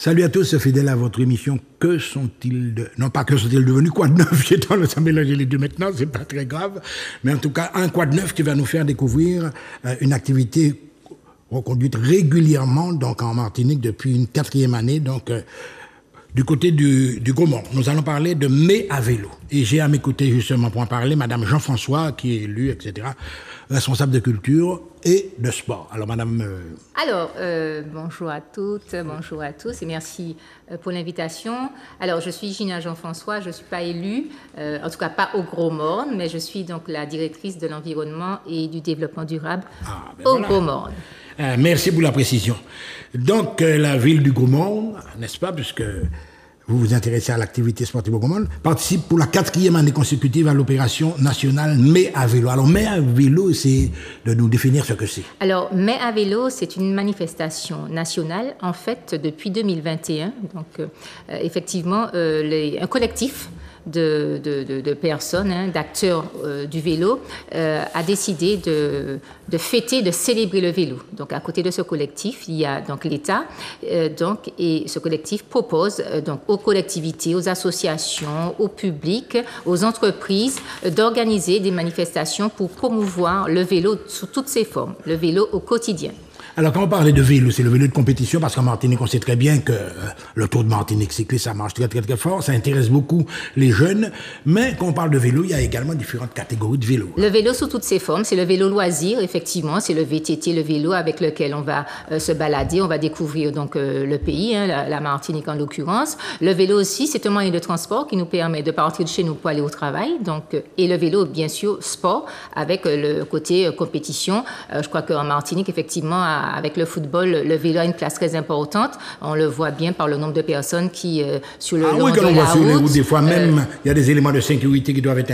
Salut à tous, fidèles à votre émission. Que sont-ils non pas que sont-ils devenus, quoi de neuf? J'ai tendance à mélanger les deux maintenant, c'est pas très grave. Mais en tout cas, un quoi de neuf qui va nous faire découvrir une activité reconduite régulièrement donc en Martinique depuis une 4e année, donc du côté du Gros-Morne. Nous allons parler de mai à vélo. Et j'ai à m'écouter justement pour en parler Madame Jean-François, qui est élue, etc., responsable de culture et de sport. Alors Madame... bonjour à toutes, bonjour à tous et merci pour l'invitation. Alors je suis Gina Jean-François, je ne suis pas élue, en tout cas pas au Gros-Morne, mais je suis donc la directrice de l'environnement et du développement durable au voilà. Gros-Morne. Merci pour la précision. Donc, la ville du Gros-Morne, n'est-ce pas, puisque vous vous intéressez à l'activité sportive au Gros-Morne, participe pour la 4e année consécutive à l'opération nationale Mai à vélo. Alors, Mai à vélo, c'est de nous définir ce que c'est. Alors, Mai à vélo, c'est une manifestation nationale, en fait, depuis 2021. Donc, effectivement, un collectif de personnes, d'acteurs du vélo, a décidé de fêter, de célébrer le vélo. Donc, à côté de ce collectif, il y a donc l'État, et ce collectif propose donc aux collectivités, aux associations, au public, aux entreprises d'organiser des manifestations pour promouvoir le vélo sous toutes ses formes, le vélo au quotidien. Alors, quand on parlait de vélo, c'est le vélo de compétition, parce qu'en Martinique, on sait très bien que le Tour de Martinique cycliste, ça marche très, très, très fort, ça intéresse beaucoup les jeunes, mais quand on parle de vélo, il y a également différentes catégories de vélo. Le vélo sous toutes ses formes, c'est le vélo loisir, effectivement, c'est le VTT, le vélo avec lequel on va se balader, on va découvrir donc le pays, la Martinique en l'occurrence. Le vélo aussi, c'est un moyen de transport qui nous permet de partir de chez nous pour aller au travail, donc, et le vélo, bien sûr, sport, avec le côté compétition. Je crois qu'en Martinique, effectivement, avec le football, le vélo a une place très importante. On le voit bien par le nombre de personnes qui, sur le long de la route... Ah oui, quand on voit sur les routes, des fois même, il y a des éléments de sécurité qui doivent être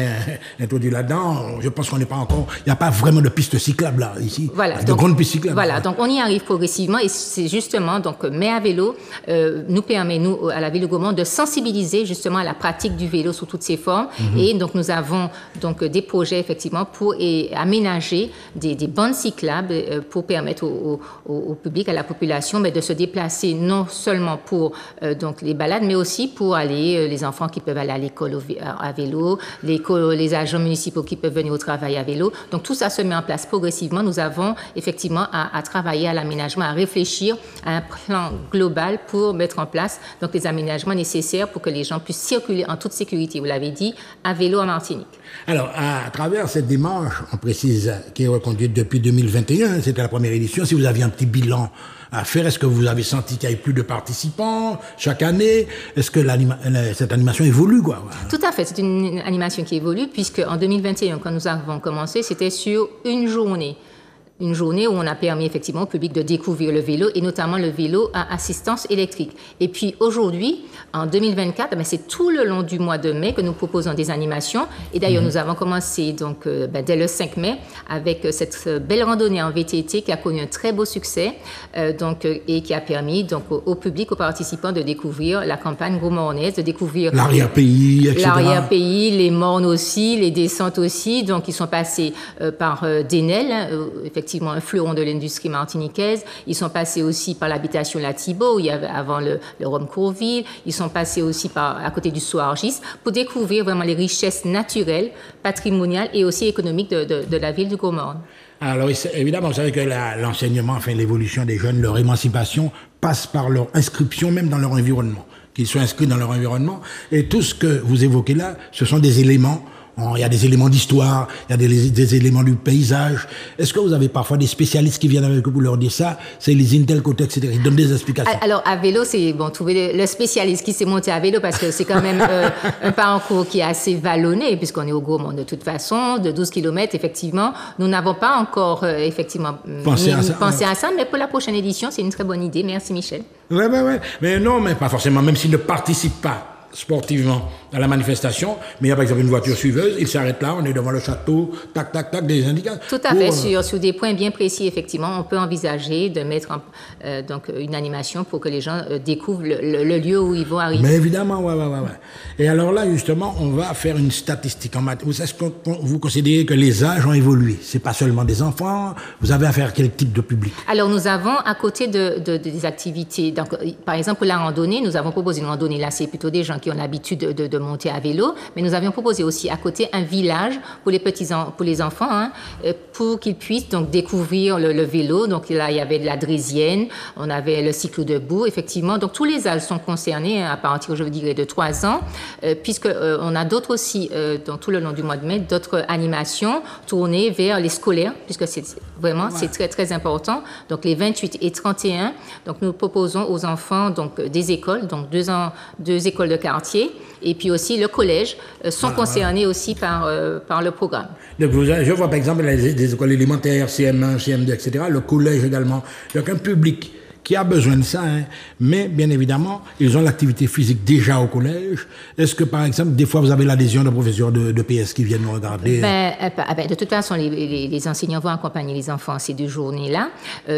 introduits là-dedans. Je pense qu'on n'est pas encore... Il n'y a pas vraiment de piste cyclable là, ici. Voilà. De grandes pistes cyclables. Voilà, donc on y arrive progressivement et c'est justement, donc, Mai à vélo nous permet, nous, à la ville de Gros-Morne, de sensibiliser justement à la pratique du vélo sous toutes ses formes. Et donc, nous avons donc des projets, effectivement, pour aménager des bandes cyclables pour permettre au public, à la population, mais de se déplacer non seulement pour donc les balades, mais aussi pour aller, les enfants qui peuvent aller à l'école à vélo, les agents municipaux qui peuvent venir au travail à vélo. Donc tout ça se met en place progressivement. Nous avons effectivement à travailler à l'aménagement, à réfléchir à un plan global pour mettre en place donc les aménagements nécessaires pour que les gens puissent circuler en toute sécurité, vous l'avez dit, à vélo en Martinique. Alors, à travers cette démarche, on précise, qui est reconduite depuis 2021, c'était la première édition, si vous aviez un petit bilan à faire, est-ce que vous avez senti qu'il y avait plus de participants chaque année? Est-ce que cette animation évolue, quoi? Tout à fait, c'est une animation qui évolue, puisque en 2021, quand nous avons commencé, c'était sur une journée où on a permis effectivement au public de découvrir le vélo et notamment le vélo à assistance électrique. Et puis aujourd'hui, en 2024, c'est tout le long du mois de mai que nous proposons des animations. Et d'ailleurs, nous avons commencé donc dès le 5 mai avec cette belle randonnée en VTT qui a connu un très beau succès et qui a permis donc au public, aux participants de découvrir la campagne gros-mornaise, de découvrir l'arrière-pays, etc. L'arrière-pays, les mornes aussi, les descentes aussi. Donc ils sont passés par Denel, effectivement un fleuron de l'industrie martiniquaise. Ils sont passés aussi par l'habitation La Thibault, où il y avait avant le Rhum Courville. Ils sont passés aussi à côté du Soargis pour découvrir vraiment les richesses naturelles, patrimoniales et aussi économiques de la ville du Gros-Morne. Alors évidemment, vous savez que l'enseignement, enfin l'évolution des jeunes, leur émancipation passe par leur inscription même dans leur environnement, qu'ils soient inscrits dans leur environnement. Et tout ce que vous évoquez là, ce sont des éléments. Il y a des éléments d'histoire, il y a des éléments du paysage. Est-ce que vous avez parfois des spécialistes qui viennent avec vous pour leur dire ça? C'est les Intel côté, etc. Ils donnent des explications. Alors, à vélo, c'est bon, trouver le spécialiste qui s'est monté à vélo parce que c'est quand même un parcours qui est assez vallonné puisqu'on est au Gros-Morne de toute façon, de 12 km, effectivement. Nous n'avons pas encore, effectivement, pensé à ça, mais pour la prochaine édition, c'est une très bonne idée. Merci, Michel. Ouais. Mais non, mais pas forcément, même s'ils ne participent pas sportivement à la manifestation, mais il y a par exemple une voiture suiveuse, il s'arrête là, on est devant le château, tac, tac, tac, des indicateurs. Tout à fait, sur des points bien précis, effectivement, on peut envisager de mettre donc une animation pour que les gens découvrent le lieu où ils vont arriver. Mais évidemment, ouais. Et alors là, justement, on va faire une statistique en maths. Est-ce que vous considérez que les âges ont évolué? C'est pas seulement des enfants, vous avez affaire à quel type de public? Alors, nous avons, à côté des activités, donc, par exemple, pour la randonnée, nous avons proposé une randonnée. Là, c'est plutôt des gens qui ont l'habitude de monter à vélo, mais nous avions proposé aussi à côté un village pour les enfants, hein, pour qu'ils puissent donc découvrir le vélo. Donc là, il y avait de la draisienne, on avait le cyclo debout, effectivement. Donc tous les âges sont concernés à partir, je dirais, de 3 ans, puisque on a d'autres aussi, dans tout le long du mois de mai, d'autres animations tournées vers les scolaires, puisque c'est très très important. Donc les 28 et 31, donc nous proposons aux enfants donc des écoles, donc deux écoles de quartier, et puis aussi le collège sont concernés aussi par le programme. Donc je vois par exemple les écoles élémentaires, CM1, CM2, etc., le collège également. Donc un public qui a besoin de ça, hein, mais bien évidemment, ils ont l'activité physique déjà au collège. Est-ce que, par exemple, des fois, vous avez l'adhésion de professeurs de PS qui viennent nous regarder? De toute façon, les enseignants vont accompagner les enfants à ces 2 journées-là.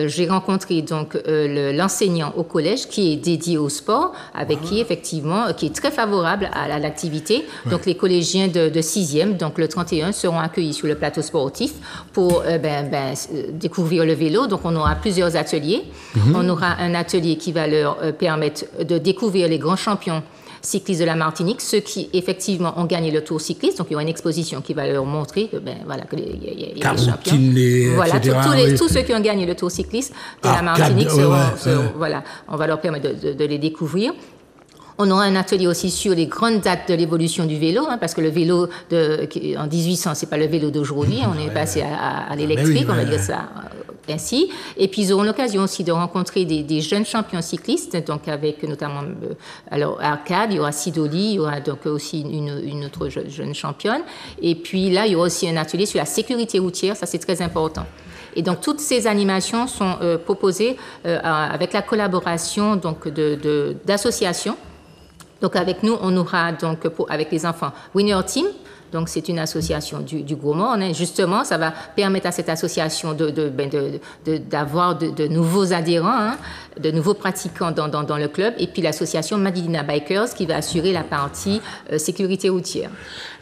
J'ai rencontré donc l'enseignant au collège qui est dédié au sport, avec qui, effectivement, qui est très favorable à l'activité. Ouais. Donc, les collégiens de 6e, donc le 31, seront accueillis sur le plateau sportif pour découvrir le vélo. Donc, on aura plusieurs ateliers. On aura un atelier qui va leur permettre de découvrir les grands champions cyclistes de la Martinique, ceux qui effectivement ont gagné le Tour cycliste. Donc il y aura une exposition qui va leur montrer que il y a des champions. Voilà, tous ceux qui ont gagné le Tour cycliste de la Martinique voilà, on va leur permettre de les découvrir. On aura un atelier aussi sur les grandes dates de l'évolution du vélo, hein, parce que le vélo en 1800, c'est pas le vélo d'aujourd'hui. On est passé à l'électrique, on va dire ça ainsi. Et puis ils auront l'occasion aussi de rencontrer des jeunes champions cyclistes, donc avec notamment Arcade, il y aura Sidoli, il y aura donc aussi une autre jeune championne. Et puis là, il y aura aussi un atelier sur la sécurité routière, ça c'est très important. Et donc toutes ces animations sont proposées avec la collaboration donc d'associations. Donc avec nous, on aura donc avec les enfants Winner Team. Donc c'est une association du Gros Morne. Hein. Justement, ça va permettre à cette association d'avoir de nouveaux adhérents, hein, de nouveaux pratiquants dans le club. Et puis l'association Madilina Bikers qui va assurer la partie sécurité routière.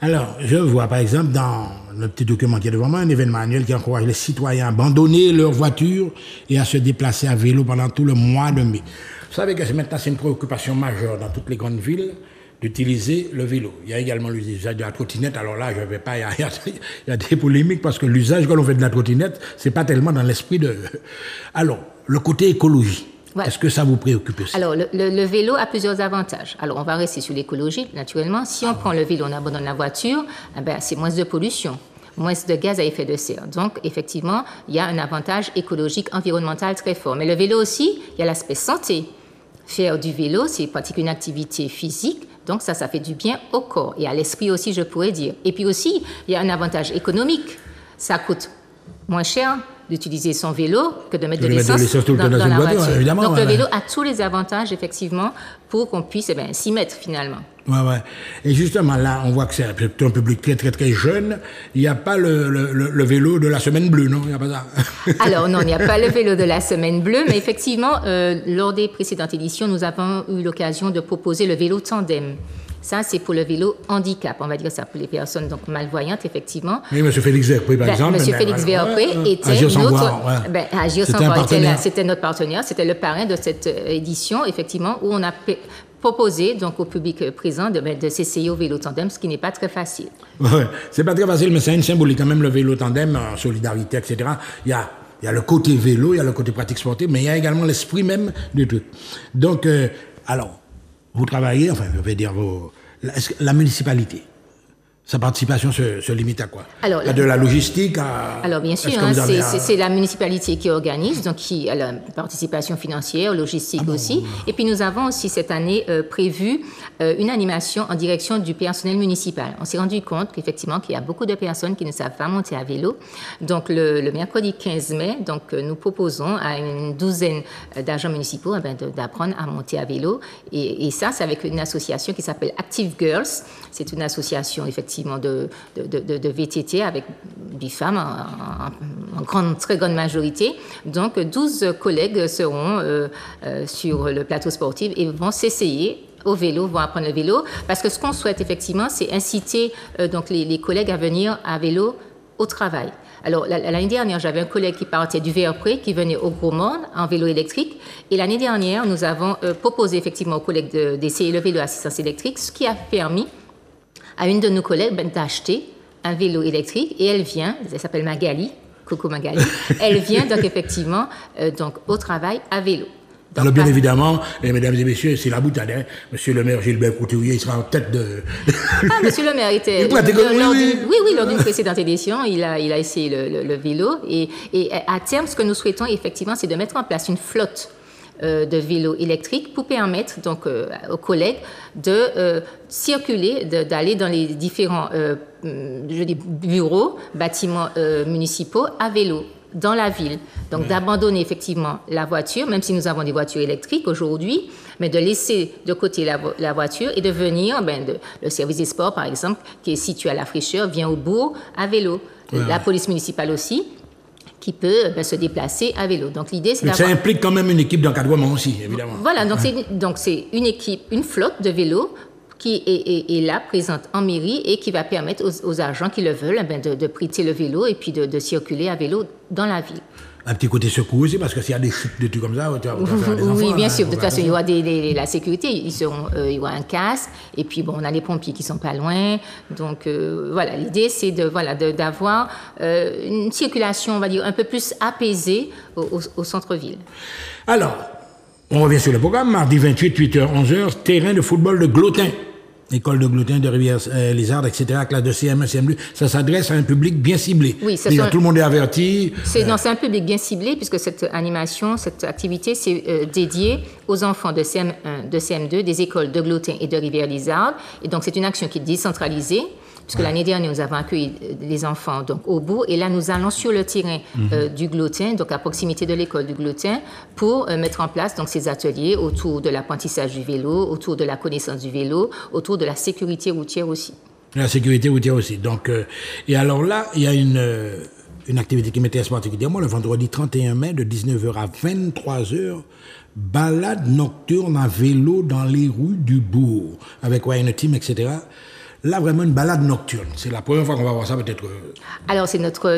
Alors, je vois par exemple dans le petit document qui est devant moi un événement annuel qui encourage les citoyens à abandonner leur voiture et à se déplacer à vélo pendant tout le mois de mai. Vous savez que maintenant c'est une préoccupation majeure dans toutes les grandes villes d'utiliser le vélo. Il y a également l'usage de la trottinette. Alors là, je ne vais pas... Il y a des polémiques parce que l'usage que l'on fait de la trottinette, c'est pas tellement dans l'esprit de... Alors, le côté écologie, voilà. Est-ce que ça vous préoccupe aussi? Alors, le vélo a plusieurs avantages. Alors, on va rester sur l'écologie, naturellement. Si on prend le vélo, on abandonne la voiture, c'est moins de pollution, moins de gaz à effet de serre. Donc, effectivement, il y a un avantage écologique, environnemental très fort. Mais le vélo aussi, il y a l'aspect santé. Faire du vélo, c'est pratiquer une activité physique. Donc ça fait du bien au corps et à l'esprit aussi, je pourrais dire. Et puis aussi, il y a un avantage économique. Ça coûte moins cher d'utiliser son vélo que de mettre de l'essence dans la voiture. Évidemment, donc le vélo a tous les avantages, effectivement, pour qu'on puisse s'y mettre finalement. Ouais. Et justement, là, on voit que c'est un public très, très, très jeune. Il n'y a pas le vélo de la semaine bleue, non? Il n'y a pas ça? Alors non, il n'y a pas le vélo de la semaine bleue, mais effectivement, lors des précédentes éditions, nous avons eu l'occasion de proposer le vélo tandem. Ça, c'est pour le vélo handicap, on va dire ça, pour les personnes donc malvoyantes, effectivement. Oui, M. Félix Verpré, par exemple. M. Félix Verpré était Agir sans voir. Agir sans voir, c'était notre partenaire, c'était le parrain de cette édition, effectivement, où on a proposé donc au public présent de s'essayer au vélo tandem, ce qui n'est pas très facile. Ouais, c'est pas très facile, mais c'est une symbolique quand même, le vélo tandem, en solidarité, etc. Il y a le côté vélo, il y a le côté pratique sportive, mais il y a également l'esprit même du truc. Donc, alors, vous travaillez, enfin, je vais dire la municipalité. Sa participation se limite à quoi? Alors, à de la logistique, à... Alors bien sûr, hein, c'est la municipalité qui organise, donc qui a la participation financière, logistique aussi. Et puis nous avons aussi cette année prévu une animation en direction du personnel municipal. On s'est rendu compte qu'effectivement qu'il y a beaucoup de personnes qui ne savent pas monter à vélo. Donc le mercredi 15 mai, donc nous proposons à une douzaine d'agents municipaux d'apprendre à monter à vélo. Et ça, c'est avec une association qui s'appelle Active Girls. C'est une association effectivement de VTT avec des femmes en très grande majorité. Donc 12 collègues seront sur le plateau sportif et vont s'essayer au vélo, vont apprendre le vélo, parce que ce qu'on souhaite effectivement, c'est inciter donc les collègues à venir à vélo au travail. Alors, l'année dernière, j'avais un collègue qui partait du Verpré, qui venait au Gros Monde en vélo électrique. Et l'année dernière, nous avons proposé effectivement aux collègues d'essayer le vélo à assistance électrique, ce qui a permis à une de nos collègues d'acheter un vélo électrique. Et elle s'appelle Magali, coucou Magali, elle vient donc effectivement donc, au travail à vélo. Donc, alors, bien évidemment, mesdames et messieurs, c'est la boutade. Hein. Monsieur le maire Gilbert Couturier, il sera en tête de... monsieur le maire était... lors d'une précédente édition, il a essayé le vélo. Et à terme, ce que nous souhaitons, effectivement, c'est de mettre en place une flotte de vélos électriques pour permettre donc, aux collègues de circuler, d'aller dans les différents bureaux, bâtiments municipaux à vélo dans la ville. Donc d'abandonner effectivement la voiture, même si nous avons des voitures électriques aujourd'hui, mais de laisser de côté la voiture et de venir, le service des sports par exemple, qui est situé à La Fricheur, vient au bourg à vélo. La police municipale aussi, qui peut se déplacer à vélo. Donc l'idée, c'est d'avoir... Ça implique quand même une équipe d'encadrement aussi, évidemment. Voilà, donc c'est une équipe, une flotte de vélos qui est là, présente en mairie et qui va permettre aux agents qui le veulent de prêter le vélo et puis de circuler à vélo dans la ville. Un petit côté secours aussi, parce que s'il y a des chutes, des trucs comme ça, tu vas faire des enfants. Oui, bien sûr. De toute façon, il y aura la sécurité. Il y aura un casque. Et puis, on a les pompiers qui sont pas loin. Donc, voilà. L'idée, c'est d'avoir une circulation, on va dire, un peu plus apaisée au centre-ville. Alors, on revient sur le programme. Mardi 28, 8h, 11h, terrain de football de Glotin. École de Glotin, de Rivière-Lézarde, etc., classe de CM1, CM2, ça s'adresse à un public bien ciblé. Oui, tout le monde est averti. C'est un public bien ciblé, puisque cette animation, cette activité, c'est dédié aux enfants de CM1, de CM2, des écoles de Glotin et de Rivière-Lézarde. Et donc, c'est une action qui est décentralisée, puisque l'année dernière, nous avons accueilli les enfants donc, au bout, et là, nous allons sur le terrain du Glotin, donc à proximité de l'école du Glotin, pour mettre en place donc, ces ateliers autour de l'apprentissage du vélo, autour de la connaissance du vélo, autour de la sécurité routière aussi. La sécurité routière aussi. Donc, et alors là, il y a une activité qui m'intéresse particulièrement, le vendredi 31 mai, de 19h à 23h, balade nocturne à vélo dans les rues du bourg, avec une team, etc., là, vraiment une balade nocturne. C'est la première fois qu'on va voir ça, peut-être. Alors,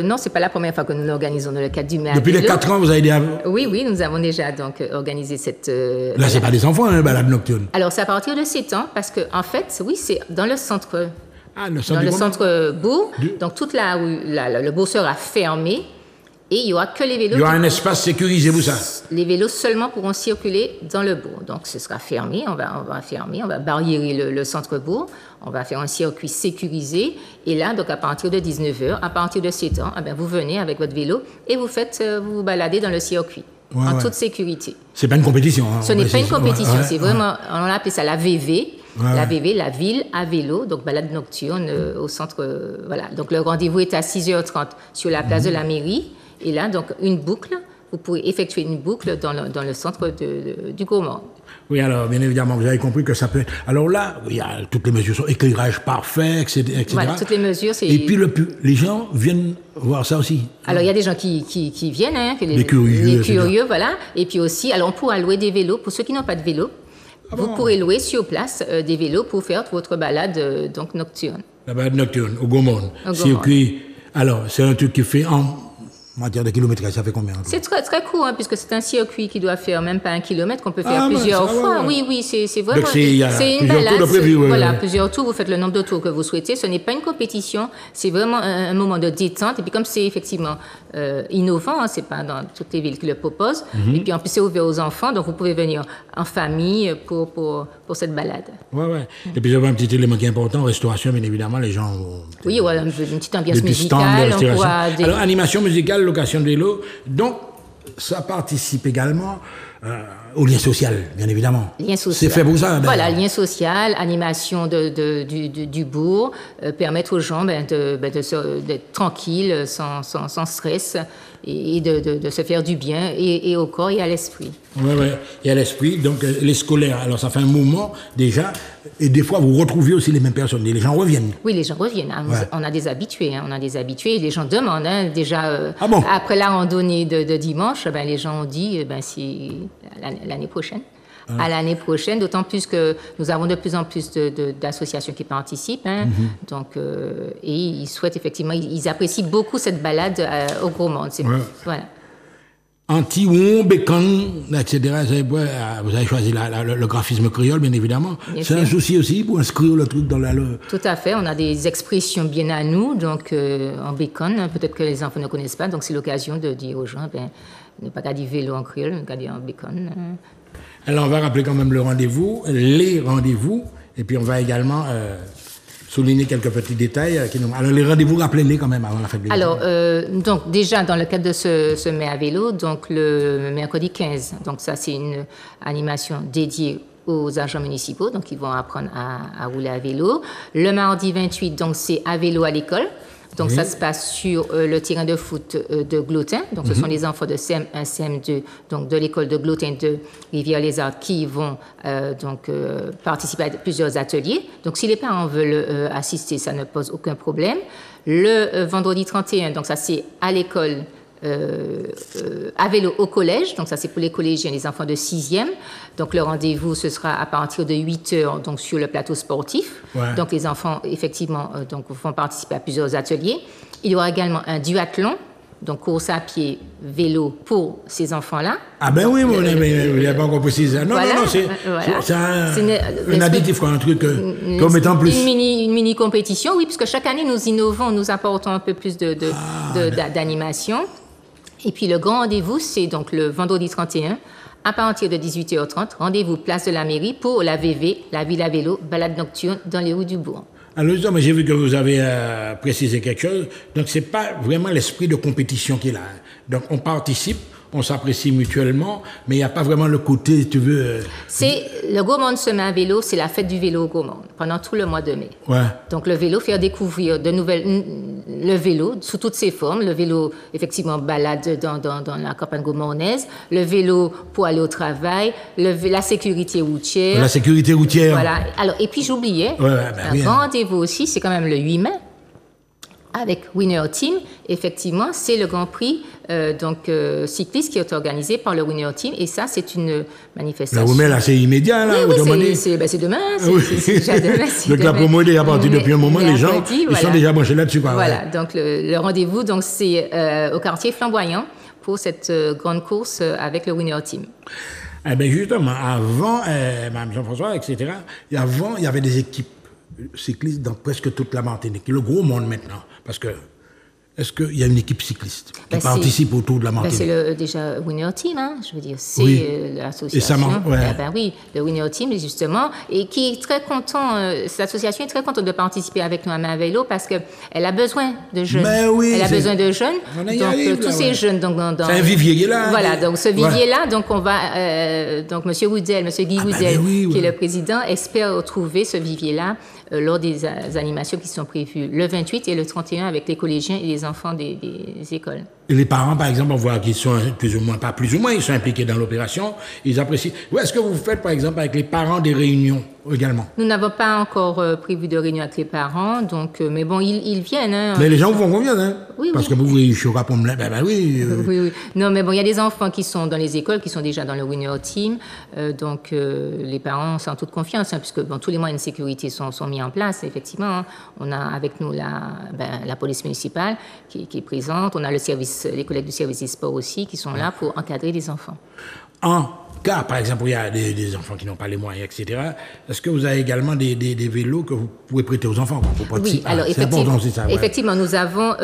non, c'est pas la première fois que nous l'organisons dans le cadre du maire. Depuis les 4 ans, vous avez aidé Oui, nous avons déjà donc organisé cette... Là, c'est pas des enfants, une balade nocturne. Alors, c'est à partir de 7 ans, parce que en fait, oui, c'est dans le centre... Dans le centre bourg. Donc, toute la rue, le bourg sera fermé. Et il n'y aura que les vélos. Il y aura un espace sécurisé, vous ça? Les vélos seulement pourront circuler dans le bourg. Donc, ce sera fermé. On va barriérer le centre-bourg. On va faire un circuit sécurisé. Et là, donc, à partir de 19h, à partir de 7 ans, vous venez avec votre vélo et vous vous baladez dans le circuit. En toute sécurité. C'est pas une compétition. Hein, ce n'est pas une compétition. C'est vraiment, on appelle ça la VV. La VV, la ville à vélo, donc balade nocturne au centre. Voilà. Donc, le rendez-vous est à 6h30 sur la place de la mairie. Et là, donc, une boucle, vous pouvez effectuer une boucle dans le centre du Gros Monde. Oui, alors, bien évidemment, vous avez compris que ça peut être... Alors là, il y a toutes les mesures, éclairage parfait, etc. Voilà, toutes les mesures, c'est... Et puis, les gens viennent voir ça aussi. Alors, il y a des gens qui viennent, hein, les curieux, voilà. Et puis aussi, alors, on pourra louer des vélos. Pour ceux qui n'ont pas de vélo, vous pourrez louer sur place des vélos pour faire votre balade donc, nocturne. La balade nocturne, au Gros Monde. Circuit. Alors, c'est un truc qui fait En matière de kilométrage, ça fait combien? C'est très, très court, hein, puisque c'est un circuit qui doit faire même pas 1 kilomètre, qu'on peut faire plusieurs fois. Ouais. Oui, c'est vraiment... C'est une balade. Voilà, plusieurs tours, vous faites le nombre de tours que vous souhaitez. Ce n'est pas une compétition, c'est vraiment un moment de détente. Et puis comme c'est effectivement innovant, hein, c'est pas dans toutes les villes qui le proposent. Et puis en plus, c'est ouvert aux enfants, donc vous pouvez venir en famille pour cette balade. Ouais. Et puis, il y a un petit élément qui est important, restauration, bien évidemment, les gens... Oui, voilà, une petite ambiance musicale. Alors, animation musicale, location de vélo. Donc, ça participe également au lien social, bien évidemment. Lien social. C'est fait pour ça. Voilà, lien social, animation du bourg, permettre aux gens d'être tranquilles, sans stress, et de se faire du bien, et au corps et à l'esprit. Oui, et à l'esprit. Donc, les scolaires, alors ça fait un moment déjà, et des fois vous retrouvez aussi les mêmes personnes, et les gens reviennent. Oui, les gens reviennent. Hein. Ouais. On a des habitués, les gens demandent. Hein, déjà, après la randonnée de dimanche, les gens ont dit, c'est l'année prochaine. À l'année prochaine, d'autant plus que nous avons de plus en plus d'associations qui participent. Hein, donc, et ils souhaitent effectivement, ils apprécient beaucoup cette balade au Gros Monde. Voilà. Anti-Ouon, Bécon, etc. Vous avez choisi le graphisme créole, bien évidemment. C'est un souci aussi pour inscrire le truc dans la... Tout à fait. On a des expressions bien à nous, donc en Bécon. Peut-être que les enfants ne connaissent pas, donc c'est l'occasion de dire aux gens, ne pas dire vélo en créole, ne pas dire en Bécon. Alors, on va rappeler quand même les rendez-vous, et puis on va également souligner quelques petits détails. Alors, les rendez-vous, rappelez-les quand même avant la fête du vélo. Alors, donc, déjà, dans le cadre de ce mai à vélo, donc le mercredi 15, donc ça, c'est une animation dédiée aux agents municipaux, donc ils vont apprendre à rouler à vélo. Le mardi 28, donc c'est à vélo à l'école. Donc, ça se passe sur le terrain de foot de Glotin. Donc, ce sont les enfants de CM1, CM2, donc de l'école de Glotin de Rivière-les-Arts qui vont participer à plusieurs ateliers. Donc, si les parents veulent assister, ça ne pose aucun problème. Le vendredi 31, donc ça, c'est à l'école à vélo au collège, donc ça c'est pour les collégiens, les enfants de 6e. Donc le rendez-vous ce sera à partir de 8h donc sur le plateau sportif. Ouais. Donc les enfants effectivement donc vont participer à plusieurs ateliers. Il y aura également un duathlon, donc course à pied, vélo pour ces enfants-là. Ah ben oui, vous n'avez pas encore précisé. Non, voilà, non, c'est un additif, un truc comme étant plus... Une mini compétition, oui, puisque chaque année nous innovons, nous apportons un peu plus d'animation. Et puis le grand rendez-vous, c'est donc le vendredi 31, à partir de 18h30, rendez-vous place de la mairie pour la VV, la ville à vélo, balade nocturne dans les rues du bourg. Alors, mais j'ai vu que vous avez précisé quelque chose. Donc, c'est pas vraiment l'esprit de compétition qui est là. Donc, on participe, on s'apprécie mutuellement, mais il n'y a pas vraiment le côté, tu veux... C'est le Gros Monde se met à vélo, c'est la fête du vélo au Gros Monde, pendant tout le mois de mai. Ouais. Donc, le vélo, faire découvrir le vélo sous toutes ses formes. Le vélo, effectivement, balade dans la campagne gaumonnaise. Le vélo pour aller au travail. La sécurité routière. La sécurité routière. Voilà. Alors, et puis, j'oubliais, un rendez-vous aussi, c'est quand même le 8 mai. Avec Winner Team, effectivement, c'est le Grand Prix cycliste qui est organisé par le Winner Team, et ça, c'est une manifestation. Là, là, c'est immédiat, là. Oui, c'est demain, c'est déjà demain. Donc la promo est déjà partie depuis un moment, les gens, ils sont déjà branchés là-dessus. Voilà, donc le rendez-vous, donc c'est au quartier Flamboyant pour cette grande course avec le Winner Team. Eh bien, justement, avant, Mme Jean-François, etc., avant, il y avait des équipes cyclistes dans presque toute la Martinique. Le Gros Monde maintenant, parce que est-ce qu'il y a une équipe cycliste qui participe autour de la Martinique? C'est déjà Winner Team, hein, je veux dire, c'est l'association. Oui, le Winner Team, justement, et qui est très content, cette association est très contente de participer avec nous à Main Vélo parce qu'elle a besoin de jeunes. Elle a besoin de jeunes, donc tous ces jeunes. C'est un vivier qui est là. Voilà, donc ce vivier-là, donc on va, donc M. Woudel, M. Guy Woudel, qui est le président, espère retrouver ce vivier-là lors des animations qui sont prévues le 28 et le 31 avec les collégiens et les enfants des écoles. Et les parents, par exemple, on voit qu'ils sont pas plus ou moins, ils sont impliqués dans l'opération, ils apprécient. Est-ce que vous faites, par exemple, avec les parents des réunions également? Nous n'avons pas encore prévu de réunion avec les parents, donc, mais bon, ils viennent. Hein. Mais les gens vous font confiance, hein? Oui, parce que vous voulez, je suis pour me oui. Oui. Non, mais bon, il y a des enfants qui sont dans les écoles, qui sont déjà dans le Winner Team, donc les parents sont en toute confiance, hein, puisque tous les moyens de sécurité sont mis en place, effectivement. Hein. On a avec nous la police municipale qui est présente, on a le service les collègues du service des sports aussi, qui sont là pour encadrer les enfants. En cas, par exemple, où il y a des enfants qui n'ont pas les moyens, etc., est-ce que vous avez également des vélos que vous pouvez prêter aux enfants pour participer? Oui, alors c'est important aussi, ça. Ouais. Effectivement, nous avons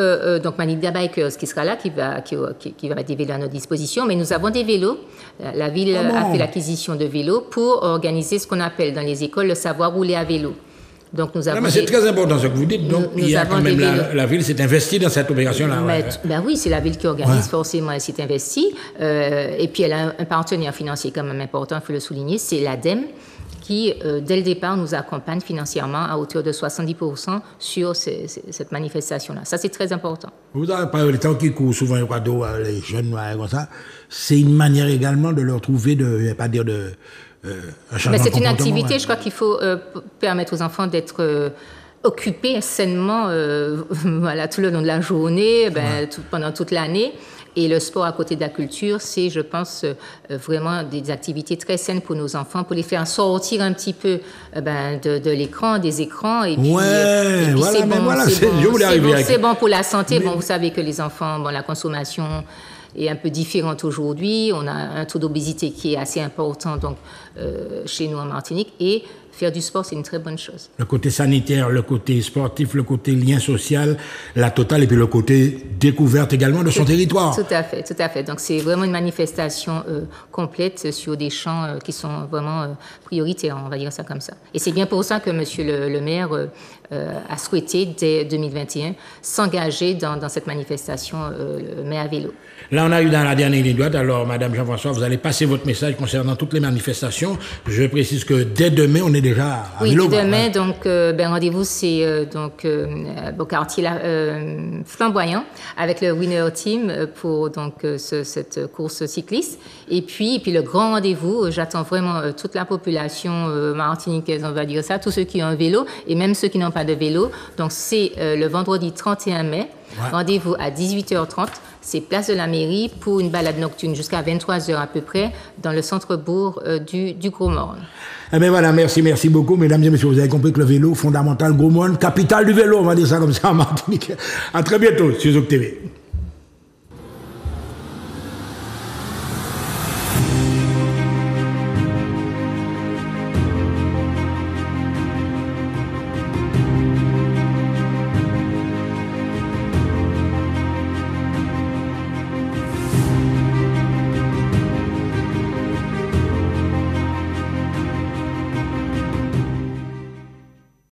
donc Manida Bikers qui sera là, qui va mettre des vélos à notre disposition, mais nous avons des vélos. La ville a fait l'acquisition de vélos pour organiser ce qu'on appelle dans les écoles le savoir rouler à vélo. Donc nous avons c'est très important ce que vous dites. Donc il y a quand même la ville s'est investie dans cette opération-là. Ben oui, c'est la ville qui organise forcément, elle s'est investie. Et puis elle a un partenaire financier quand même important, il faut le souligner, c'est l'ADEME qui, dès le départ, nous accompagne financièrement à hauteur de 70% sur cette manifestation-là. Ça, c'est très important. Vous avez parlé des temps qui courent souvent les jeunes comme ça. C'est une manière également de leur trouver, je ne vais pas dire mais c'est une activité, je crois qu'il faut permettre aux enfants d'être occupés sainement voilà, tout le long de la journée, pendant toute l'année. Et le sport à côté de la culture, c'est, je pense, vraiment des activités très saines pour nos enfants, pour les faire sortir un petit peu de l'écran, des écrans. Et puis, c'est bon pour la santé. Bon, vous savez que les enfants, la consommation est un peu différente aujourd'hui. On a un taux d'obésité qui est assez important donc, chez nous en Martinique. Et faire du sport, c'est une très bonne chose. Le côté sanitaire, le côté sportif, le côté lien social, la totale, et puis le côté découverte également de son territoire. Tout à fait, tout à fait. Donc c'est vraiment une manifestation complète sur des champs qui sont vraiment prioritaires, on va dire ça comme ça. Et c'est bien pour ça que monsieur le maire a souhaité, dès 2021, s'engager dans cette manifestation Mais à vélo. Là, on a eu dans la dernière ligne droite. Alors, Madame Jean-François, vous allez passer votre message concernant toutes les manifestations. Je précise que dès demain, on est déjà à vélo. Oui, demain, donc, rendez-vous, c'est au quartier Flamboyant avec le Winner Team pour donc cette course cycliste. Et puis le grand rendez-vous, j'attends vraiment toute la population martiniquaise, on va dire ça, tous ceux qui ont un vélo et même ceux qui n'ont pas de vélo. Donc, c'est le vendredi 31 mai. Ouais. Rendez-vous à 18h30, c'est place de la mairie pour une balade nocturne jusqu'à 23h à peu près dans le centre-bourg du Gros-Morne. Eh bien voilà, merci beaucoup, mesdames et messieurs. Vous avez compris que le vélo, fondamental, Gros-Morne, capitale du vélo, on va dire ça comme ça en Martinique. À très bientôt sur Zouk TV.